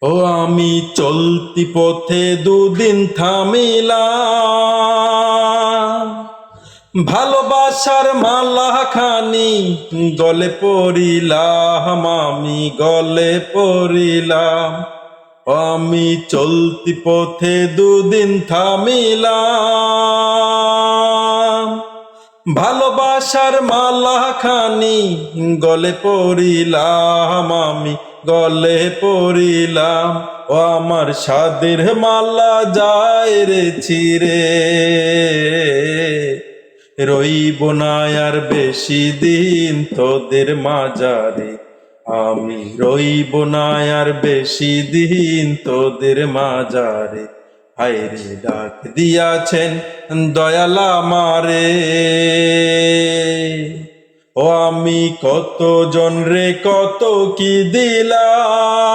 ও আমি চলতি পথে দুদিন থামিলাম, ভালোবাসার মালা খানি গলে পড়িলাম, আমি গলে পড়িলাম। ও আমি চলতি পথে দুদিন থামিলাম, ভালোবাসার মালা খানি গলে পড়িলাম, আমি গলে পড়িলাম। ও আমার সাদের মালা যায় রে ছিঁড়ে, রইব না আর বেশি দিন তোদের মাঝারে, আমি রইব না আর বেশি দিন তোদের মাঝারে। হায়রে ডাক দিয়াছেন দয়াল আমারে, ও আমি কত জন রে কত কি দিলাম।